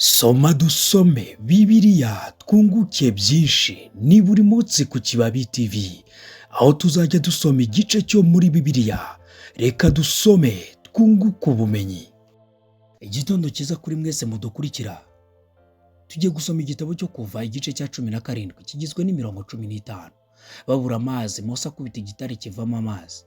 Soma dusome Bibiliya twunguke byinshi ni buri munsi ku Kibabi TV, aho tuzajya dusoma igice cyo muri Bibiliya. Reka dusome twunguke ubumenyi. Igitondo cyiza kuri mwese mudukurikira. Tugiye gusoma igitabo cyo Kuva igice cya 17 kigizwe n'imirongo 15. Babura amazi, Mose akubita igitare kivamo amazi.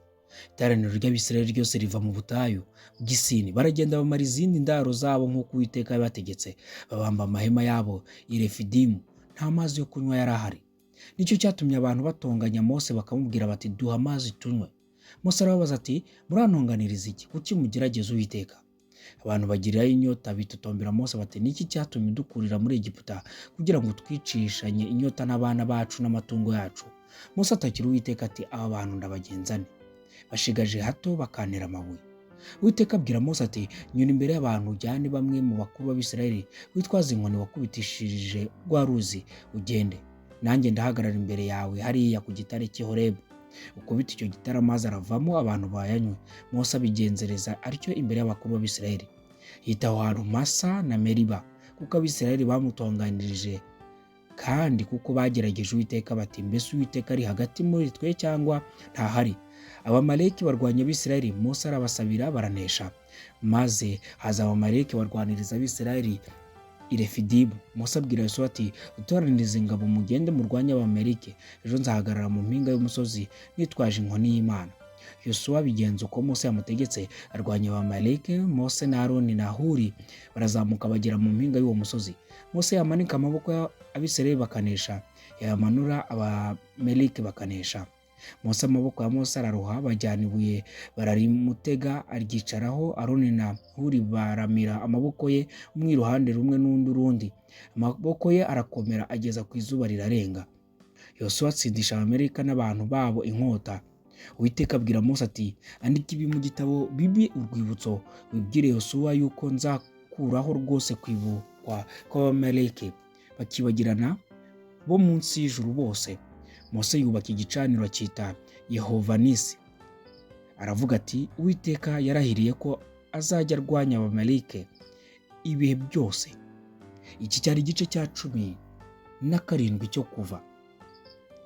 Iteraniro ry'Abisirayeli ryose riva mu butayu bw'Isini, baragenda bamara izindi ndaro zabo nk'uko Uwiteka yabategetse, babamba amahema yabo i Refidimu. Nta mazi yo kunywa yari ahari. Nicyo cyatumye abantu batonganya Mose bakamubwira bati, duha amazi tunywe. Mose arababaza ati, murantonganiriza iki? Kuki mugerageza Uwiteka? Abantu bagirirayo inyota, bitotombera Mose bati, niki cyatumye dukurira muri Egiputa kugira ngo twicishanye inyota n'abana bacu n'amatungo yacu? Mose atakira Uwiteka ati, aba bantu ndabagenzane, bashigaje hato bakantera amabuye. Uwiteka abwira Mose ati, nyura imbere y'abantu ujyane bamwe mu bakuru b'Abisirayeli, witwaze inkoni wakubitishije rwa ruzi, ugende. Nanjye ndahagarara imbere yawe hariya ku gitare cy'i Horebu. Ukubita icyo gitare amazi aravamo, abantu bayanywe. Mose abigenzereza atyo imbere y'abakuru b'Abisirayeli. Yita aho hantu Masa na Meriba, kuko Abisirayeli bamutonganirije kandi kuko bagerageje Uwiteka bati, mbese Uwiteka ari hagati muri twe cyangwa ntahari? Abamaleki barwanya Abisirayeli, Mose arabasabira baranesha. Maze haza Abamaleki barwaniriza Abisirayeli i Refidimu. Mose abwira Yosuwa ati, utoranirize ingabo mugende murwanye Abamaleki. Ejo nzahagarara mu mpinga y'umusozi nitwaje inkoni y'Imana. Yosuwa abigenza uko Mose yamutegetse, arwanya Abamaleki. Mose na Aroni na Huri barazamuka bagera mu mpinga y'uwo musozi. Mose yamanika amaboko y'Abisirayeli bakanesha, yamanura Abamaleki bakanesha. Mose amaboko ya Mose araruha, bajyana ibuye bararimutega aryicaraho. Aroni na Huri baramira amaboko ye, umwe iruhande rumwe n'undi urundi. Amaboko ye arakomera ageza ku izuba rirarenga. Yosuwa atsindisha Abamaleki n'abantu babo inkota. Uwiteka abwira Mose ati, andika ibi mu gitabo bibe urwibutso, wibwire Yosuwa yuko nzakuraho rwose kwibukwa kw'Abamaleki bakibagirana bo munsi y'ijuru bose. Mose yubaka igicaniro cyita Yehova Nisi. Aravuga ati, Uwiteka yarahiriye ko azajya arwanya Abamaleki ibihe byose. Iki cyari igice cya 17 cyo Kuva.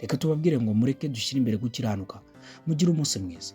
Reka tubabwire ngo mureke dushyire imbere gukiranuka. Mugire umunsi mwiza.